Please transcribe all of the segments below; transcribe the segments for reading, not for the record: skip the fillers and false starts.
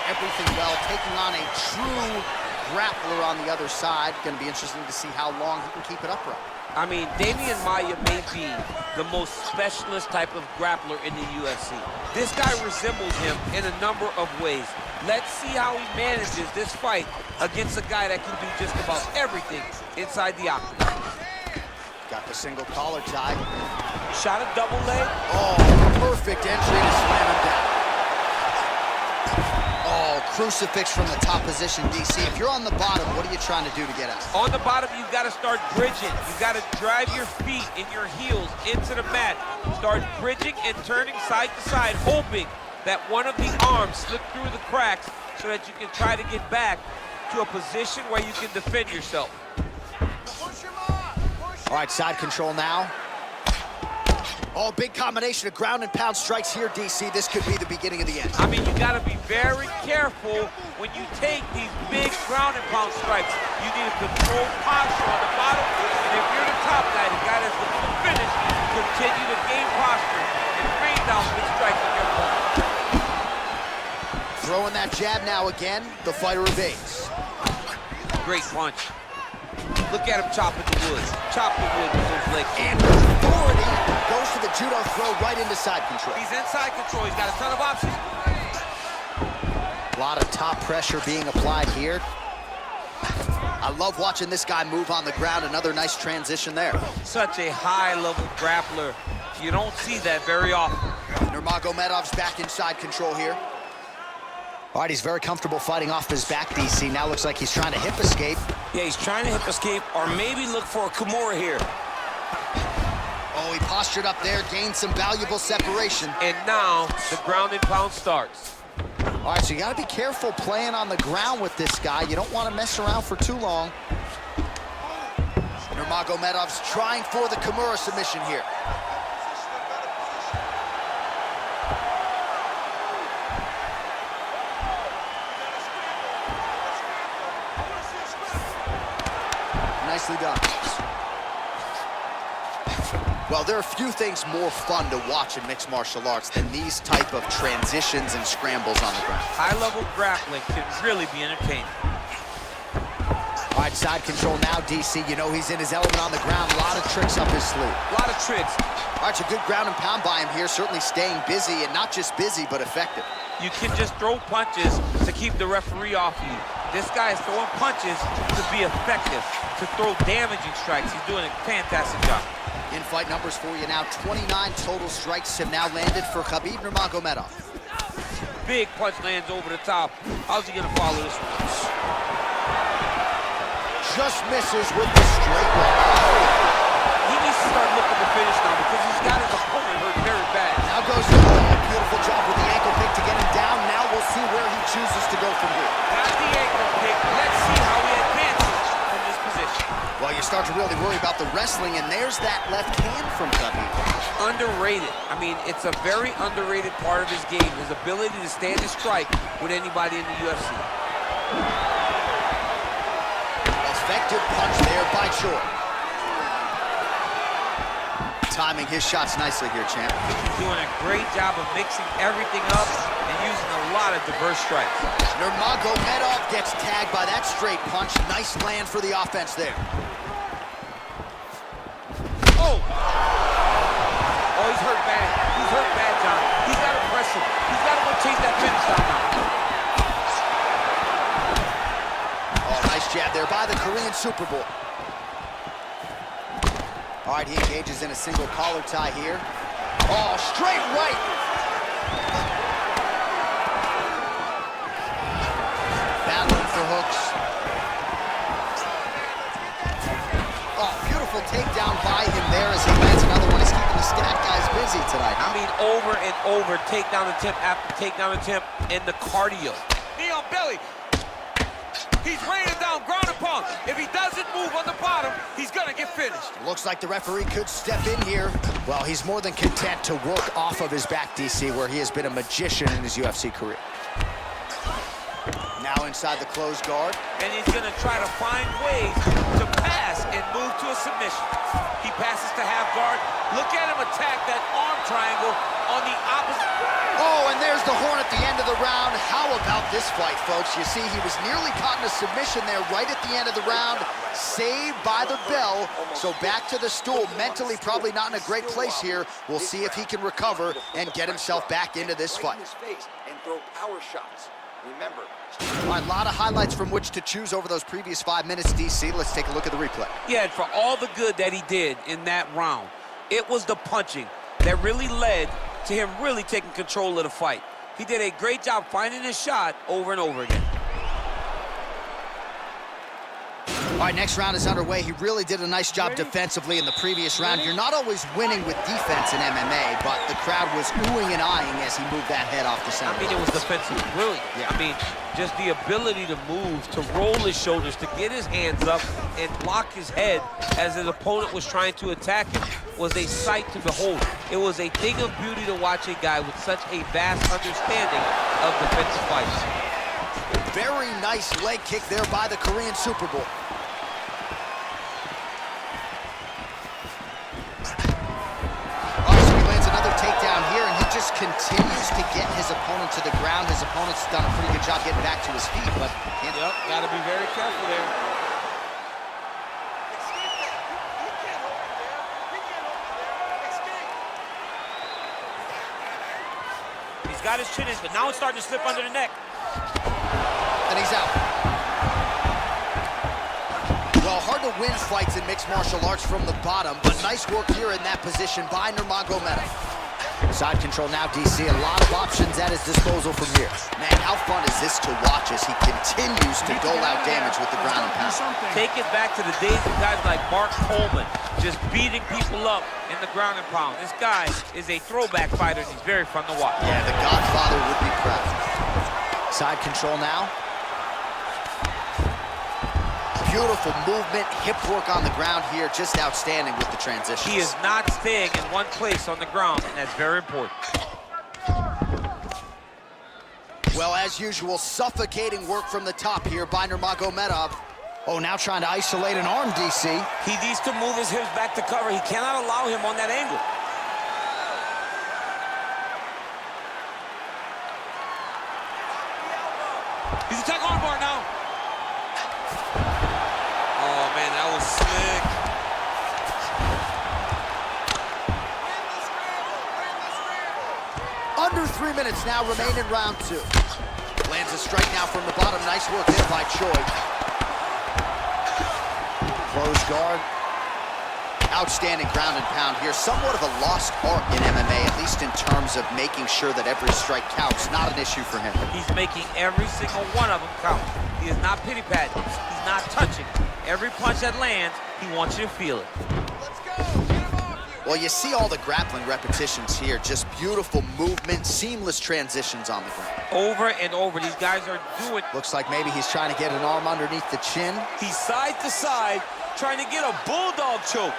everything well, taking on a true grappler on the other side. Going to be interesting to see how long he can keep it upright. I mean, Damian Maia may be the most specialist type of grappler in the UFC. This guy resembles him in a number of ways. Let's see how he manages this fight against a guy that can do just about everything inside the octagon. Got the single collar tie. Shot a double leg. Oh, perfect entry to slam him down. Oh, crucifix from the top position, DC. If you're on the bottom, what are you trying to do to get out? On the bottom, you've got to start bridging. You've got to drive your feet and your heels into the mat. Start bridging and turning side to side, hoping that one of the arms slip through the cracks so that you can try to get back to a position where you can defend yourself. All right, side control now. Oh, big combination of ground and pound strikes here, DC. This could be the beginning of the end. I mean, you got to be very careful when you take these big ground and pound strikes. You need a controlled posture on the bottom, and if you're the top guy, the guy that's looking to finish, continue to gain posture and rain down big strikes on your opponent. Throwing that jab now again, the fighter evades. Great punch. Look at him chopping the wood. Chop the wood with those legs. And authority goes to the judo throw right into side control. He's inside control. He's got a ton of options. A lot of top pressure being applied here. I love watching this guy move on the ground. Another nice transition there. Such a high-level grappler. You don't see that very often. Nurmagomedov's back inside control here. All right, he's very comfortable fighting off his back, DC. Now looks like he's trying to hip escape. Yeah, he's trying to hip escape or maybe look for a Kimura here. Oh, he postured up there, gained some valuable separation. And now the ground and pound starts. All right, so you got to be careful playing on the ground with this guy. You don't want to mess around for too long. Nurmagomedov's trying for the Kimura submission here. Nicely done. Well, there are few things more fun to watch in mixed martial arts than these type of transitions and scrambles on the ground. High-level grappling can really be entertaining. All right, side control now, DC. You know he's in his element on the ground. A lot of tricks up his sleeve. A lot of tricks. All right, it's a good ground and pound by him here. Certainly staying busy, and not just busy, but effective. You can just throw punches to keep the referee off you. This guy is throwing punches to be effective, to throw damaging strikes. He's doing a fantastic job. In-fight numbers for you now. 29 total strikes have now landed for Khabib Nurmagomedov. Big punch lands over the top. How's he gonna follow this one? Just misses with the straight right. He needs to start looking to finish now because he's got his opponent hurt very bad. Now goes to a beautiful job with the ankle pick to get him down. Now we'll see where he chooses to go from here. Got the ankle pick. Let's see how he advances from this position. Well, you start to really worry about the wrestling, and there's that left hand from Khabib. Underrated. I mean, it's a very underrated part of his game, his ability to stand and strike with anybody in the UFC. Effective punch there by Choi. Timing his shots nicely here, champ. He's doing a great job of mixing everything up and using a lot of diverse strikes. Nurmagomedov gets tagged by that straight punch. Nice land for the offense there. Oh! Oh, he's hurt bad. He's hurt bad, John. He's got to press him. He's got to go chase that finish down now. Oh, nice jab there by the Korean Super Bowl. All right, he engages in a single collar tie here. Oh, straight right. Battling for hooks. Oh, beautiful takedown by him there as he lands another one. He's keeping the stack guys busy tonight. I mean, over and over, takedown attempt after takedown attempt, and the cardio. Knee on belly. He's raining down ground and pound. If he doesn't move on the bottom, he's gonna get finished. Looks like the referee could step in here. Well, he's more than content to work off of his back, DC, where he has been a magician in his UFC career. Now inside the closed guard. And he's gonna try to find ways to pass and move to a submission. He passes to half guard. Look at him attack that arm triangle on the opposite. Oh, and there's the horn at the end of the round. How about this fight, folks? You see, he was nearly caught in a submission there right at the end of the round. Saved by the bell. So back to the stool. Mentally probably not in a great place here. We'll see if he can recover and get himself back into this fight. And throw power shots. Remember. All right, a lot of highlights from which to choose over those previous 5 minutes, DC. Let's take a look at the replay. Yeah, and for all the good that he did in that round, it was the punching that really led to him really taking control of the fight. He did a great job finding his shot over and over again. All right, next round is underway. He really did a nice job defensively in the previous round. You're not always winning with defense in MMA, but the crowd was oohing and eyeing as he moved that head off the center. I mean, it was defensive brilliant. Yeah. I mean, just the ability to move, to roll his shoulders, to get his hands up and block his head as his opponent was trying to attack him was a sight to behold. It was a thing of beauty to watch a guy with such a vast understanding of defensive fights. Very nice leg kick there by the Korean Super Bowl. Takedown here, and he just continues to get his opponent to the ground. His opponent's done a pretty good job getting back to his feet, but can't. Yep, got to be very careful there. He's got his chin in, but now it's starting to slip under the neck. And he's out. Well, hard to win fights in mixed martial arts from the bottom, but nice work here in that position by Nurmagomedov. Side control now, DC. A lot of options at his disposal from here. Man, how fun is this to watch as he continues to dole out damage with the ground and pound? Take it back to the days of guys like Mark Coleman, just beating people up in the ground and pound. This guy is a throwback fighter, and he's very fun to watch. Yeah, the Godfather would be proud. Side control now. Beautiful movement, hip work on the ground here, just outstanding with the transitions. He is not staying in one place on the ground, and that's very important. Well, as usual, suffocating work from the top here by Nurmagomedov. Oh, now trying to isolate an arm, DC. He needs to move his hips back to cover. He cannot allow him on that angle. He's attacking armbar now. Oh, man, that was slick. Under 3 minutes now remain in round 2. Lands a strike now from the bottom. Nice work there by Choi. Close guard. Outstanding ground and pound here. Somewhat of a lost art in MMA, at least in terms of making sure that every strike counts. Not an issue for him. He's making every single one of them count. He is not pity-patting. He's not touching. Every punch that lands, he wants you to feel it. Let's go. Get him off you. Well, you see all the grappling repetitions here. Just beautiful movement, seamless transitions on the ground. Over and over, these guys are doing. Looks like maybe he's trying to get an arm underneath the chin. He's side to side, trying to get a bulldog choke.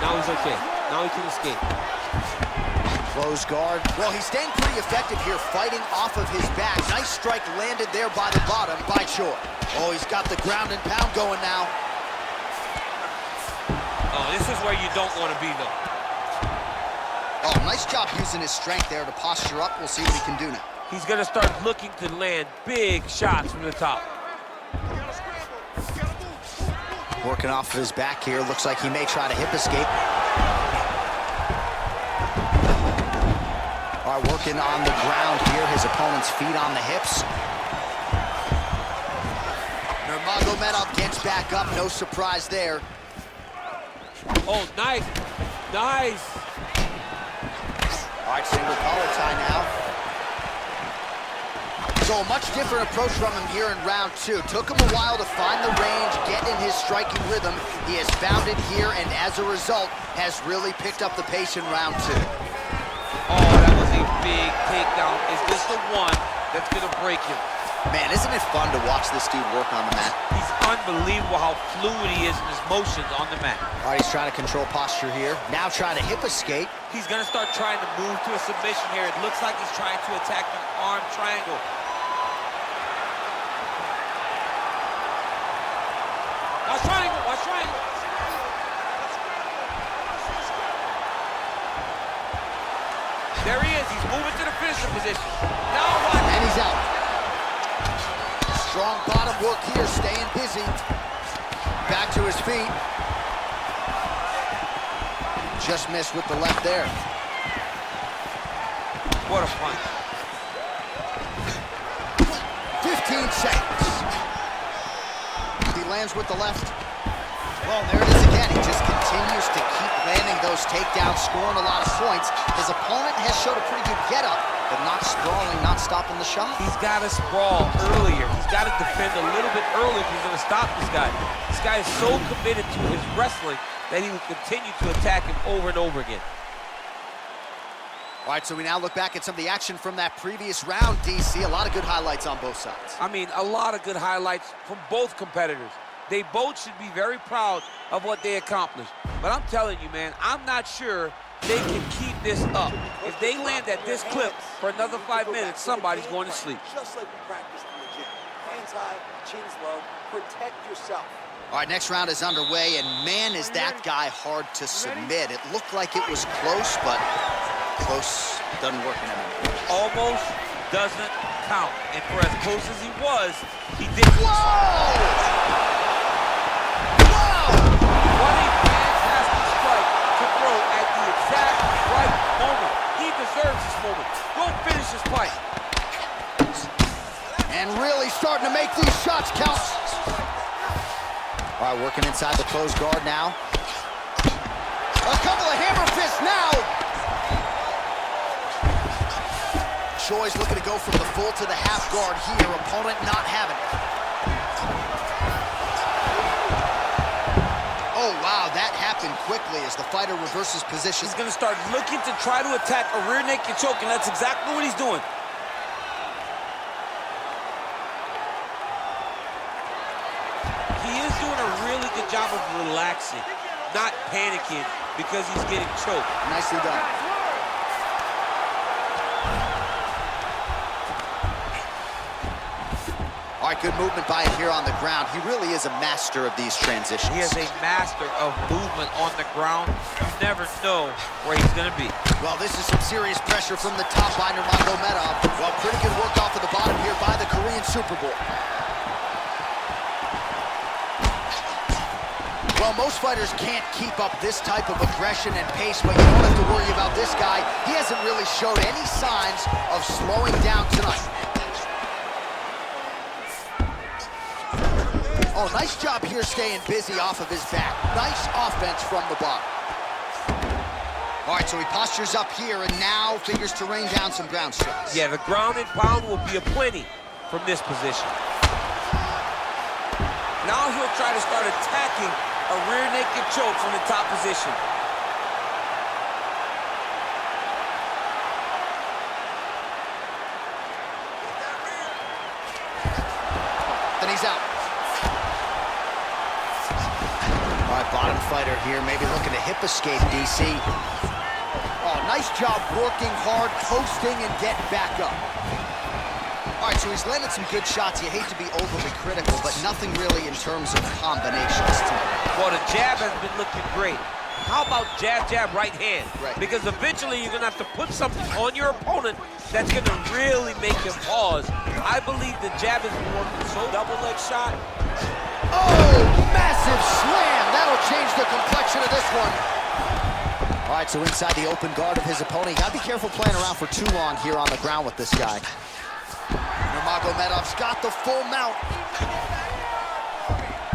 Now he's okay. Now he can escape. Close guard. Well, he's staying pretty effective here, fighting off of his back. Nice strike landed there by the bottom by Choi. Oh, he's got the ground and pound going now. Oh, this is where you don't want to be, though. Oh, nice job using his strength there to posture up. We'll see what he can do now. He's going to start looking to land big shots from the top. Working off of his back here. Looks like he may try to hip escape. All right, working on the ground here. His opponent's feet on the hips. Nurmagomedov gets back up. No surprise there. Oh, nice. Nice. All right, single collar tie now. So a much different approach from him here in round 2. Took him a while to find the range, get in his striking rhythm. He has found it here, and as a result, has really picked up the pace in round 2. Oh, that was a big takedown. Is this the one that's going to break him? Man, isn't it fun to watch this dude work on the mat? He's unbelievable how fluid he is in his motions on the mat. All right, he's trying to control posture here. Now trying to hip escape. He's gonna start trying to move to a submission here. It looks like he's trying to attack an arm triangle. Watch triangle, watch triangle. There he is, he's moving to the finisher position. Now watch. And he's out. Strong bottom work here, staying busy. Back to his feet. Just missed with the left there. What a punch. 15 seconds. He lands with the left. Well, there it is again. He just continues to keep landing those takedowns, scoring a lot of points. His opponent has showed a pretty good get-up, but not sprawling, not stopping the shot. He's got to sprawl earlier. He's got to defend a little bit earlier if he's going to stop this guy. This guy is so committed to his wrestling that he will continue to attack him over and over again. All right, so we now look back at some of the action from that previous round, DC. A lot of good highlights on both sides. I mean, a lot of good highlights from both competitors. They both should be very proud of what they accomplished. But I'm telling you, man, I'm not sure they can keep this up. If they land at this clip for another 5 minutes, somebody's going to sleep. Just like we practiced in the gym. Hands high, chins low, protect yourself. All right, next round is underway, and man, is that guy hard to submit. It looked like it was close, but close doesn't work anymore. Almost doesn't count. And for as close as he was, he didn't. Whoa! What a fantastic strike to throw at the exact right moment. He deserves this moment. Go finish this fight. And really starting to make these shots count. All right, working inside the closed guard now. A couple of hammer fists now. Choi's looking to go from the full to the half guard here. Opponent not having it. Oh, wow, that happened quickly as the fighter reverses position. He's going to start looking to try to attack a rear naked choke, and that's exactly what he's doing. He is doing a really good job of relaxing, not panicking because he's getting choked. Nicely done. All right, good movement by him here on the ground. He really is a master of these transitions. He is a master of movement on the ground. You never know where he's going to be. Well, this is some serious pressure from the top by Nurmagomedov. Well, pretty good work off of the bottom here by the Korean Super Bowl. Well, most fighters can't keep up this type of aggression and pace, but you don't have to worry about this guy. He hasn't really showed any signs of slowing down tonight. Oh, nice job here staying busy off of his back. Nice offense from the bottom. All right, so he postures up here and now figures to rain down some ground strikes. Yeah, the ground and pound will be aplenty from this position. Now he'll try to start attacking a rear naked choke from the top position. Then he's out. All right, bottom fighter here, maybe looking to hip escape, DC. Oh, nice job working hard, posting, and getting back up. All right, so he's landed some good shots. You hate to be overly critical, but nothing really in terms of combinations tonight. Well, the jab has been looking great. How about jab, jab, right hand? Right. Because eventually you're going to have to put something on your opponent that's going to really make him pause. I believe the jab has been working so double leg shot. Oh, massive slam. That'll change the complexion of this one. All right, so inside the open guard of his opponent. You got to be careful playing around for too long here on the ground with this guy. Nurmagomedov's got the full mount.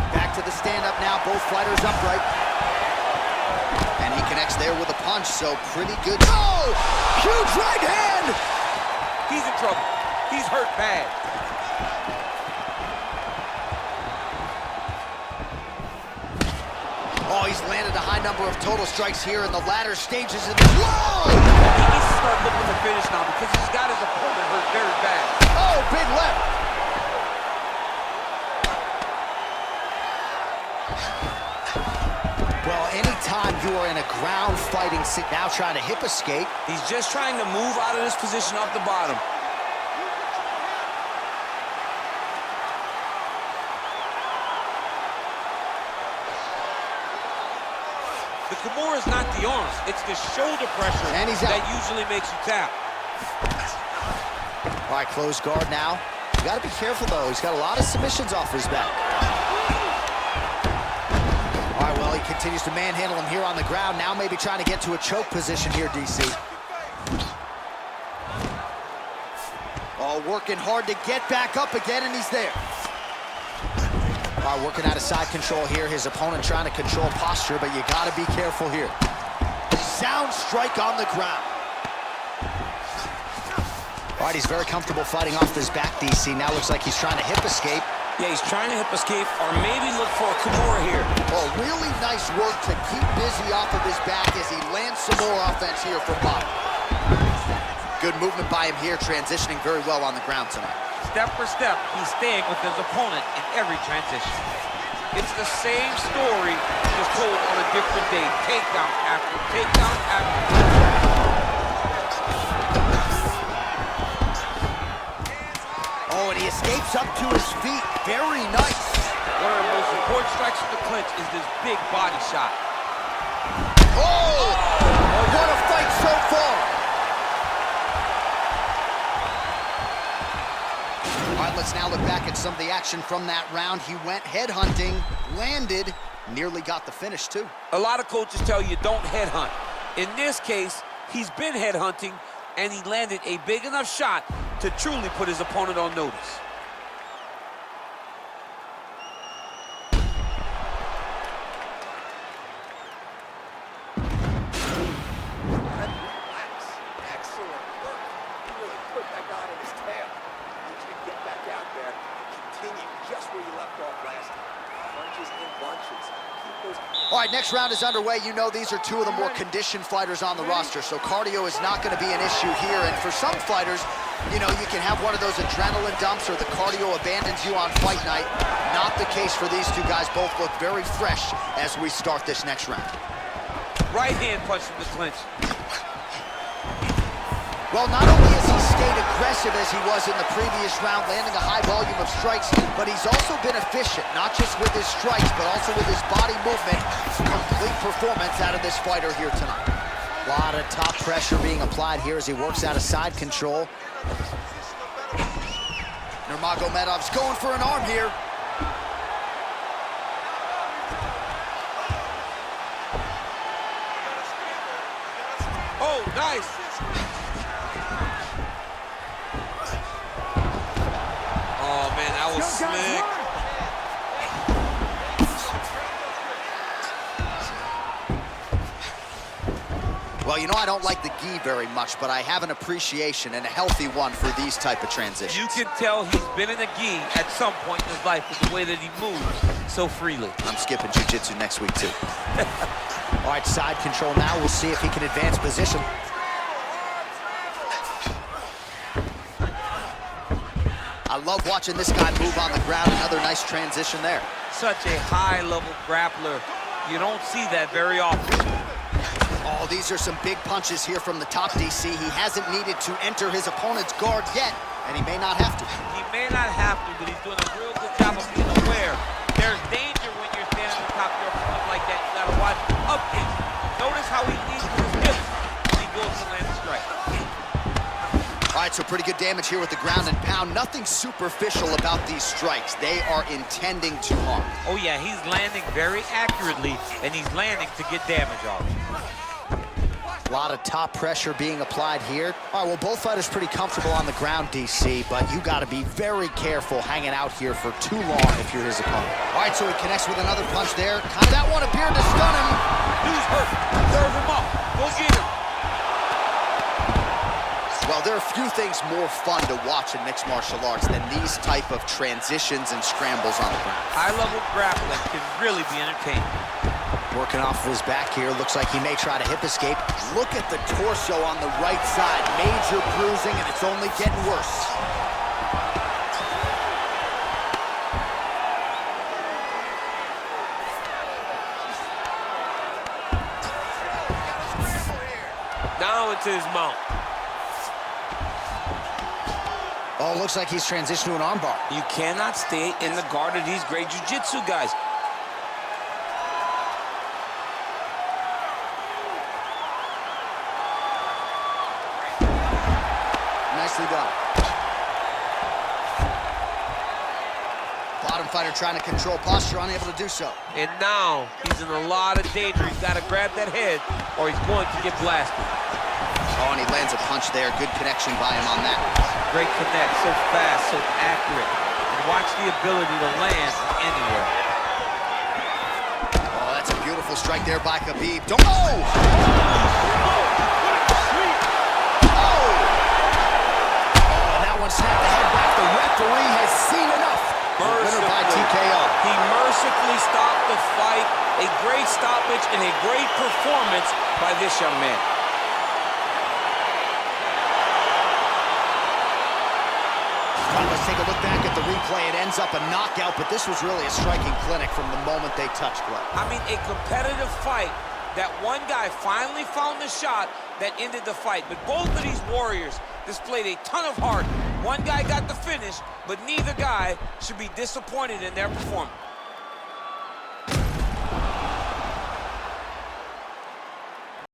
Back to the stand-up now. Both fighters upright. And he connects there with a punch, so pretty good. Oh! Huge right hand! He's in trouble. He's hurt bad. Oh, he's landed a high number of total strikes here in the latter stages of this. Whoa! He needs to start looking to finish now because he's got his opponent hurt very bad. Oh, big left. who are in a ground fighting now trying to hip escape. He's just trying to move out of this position off the bottom. The Kimura is not the arms, it's the shoulder pressure And he's out. that usually makes you tap. All right, closed guard now. You got to be careful, though. He's got a lot of submissions off his back. All right, well, he continues to manhandle him here on the ground. Now maybe trying to get to a choke position here, DC. Oh, working hard to get back up again, and he's there. All right, working out of side control here. His opponent trying to control posture, but you got to be careful here. Sound strike on the ground. All right, he's very comfortable fighting off his back, DC. Now looks like he's trying to hip escape. Yeah, he's trying to hip escape or maybe look for a Kimura here. Oh, really nice work to keep busy off of his back as he lands some more offense here from bottom. Good movement by him here, transitioning very well on the ground tonight. Step for step, he's staying with his opponent in every transition. It's the same story, just told on a different day. Takedown after takedown after takedown. Oh, and he escapes up to his feet. Very nice. One of the most important strikes of the clinch is this big body shot. Oh! What a fight so far. All right, let's now look back at some of the action from that round. He went headhunting, landed, nearly got the finish, too. A lot of coaches tell you don't headhunt. In this case, he's been headhunting, and he landed a big enough shot to truly put his opponent on notice. Excellent work. You really put that guy in his tail. You can get back out there and continue just where you left off last time. Punches and bunches. Keep those... All right, next round is underway. You know these are two of the more conditioned fighters on the roster, so cardio is not going to be an issue here. And for some fighters, you know, you can have one of those adrenaline dumps or the cardio abandons you on fight night. Not the case for these two guys. Both look very fresh as we start this next round. Right hand punch from the clinch. Well, not only has he stayed aggressive as he was in the previous round, landing a high volume of strikes, but he's also been efficient, not just with his strikes, but also with his body movement. Complete performance out of this fighter here tonight. A lot of top pressure being applied here as he works out of side control. Nurmagomedov's going for an arm here. Oh, nice. Oh, man, that was slick. Well, you know, I don't like the gi very much, but I have an appreciation and a healthy one for these type of transitions. You can tell he's been in a gi at some point in his life with the way that he moves so freely. I'm skipping jiu-jitsu next week, too. All right, side control now. We'll see if he can advance position. I love watching this guy move on the ground. Another nice transition there. Such a high-level grappler. You don't see that very often. Oh, these are some big punches here from the top, DC. He hasn't needed to enter his opponent's guard yet, and he may not have to. He may not have to, but he's doing a real good job of being aware. There's danger when you're standing on top of your opponent like that. You gotta watch up him. Notice how he leads with his hips when he goes to land a strike. All right, so pretty good damage here with the ground and pound. Nothing superficial about these strikes. They are intending to harm. Oh yeah, he's landing very accurately, and he's landing to get damage off. A lot of top pressure being applied here. All right, well, both fighters pretty comfortable on the ground, DC, but you got to be very careful hanging out here for too long if you're his opponent. All right, so he connects with another punch there. Kind of that one appeared to stun him. Dude's hurt. Serve him up. Go get him. Well, there are few things more fun to watch in mixed martial arts than these type of transitions and scrambles on the ground. High-level grappling can really be entertaining. Working off of his back here. Looks like he may try to hip escape. Look at the torso on the right side. Major bruising, and it's only getting worse. now into his mount. Oh, looks like he's transitioned to an armbar. You cannot stay in the guard of these great jiu-jitsu guys. Nicely done. Bottom fighter trying to control posture, unable to do so. And now he's in a lot of danger. He's got to grab that head or he's going to get blasted. Oh, and he lands a punch there. Good connection by him on that. Great connect, so fast, so accurate. And watch the ability to land anywhere. Oh, that's a beautiful strike there by Khabib. Don't. Oh! Oh! And that one snapped the head back. The referee has seen enough. Winner by TKO. He mercifully stopped the fight. A great stoppage and a great performance by this young man. Let's take a look back at the replay. It ends up a knockout, but this was really a striking clinic from the moment they touched gloves. I mean, a competitive fight that one guy finally found the shot that ended the fight. But both of these warriors displayed a ton of heart. One guy got the finish, but neither guy should be disappointed in their performance.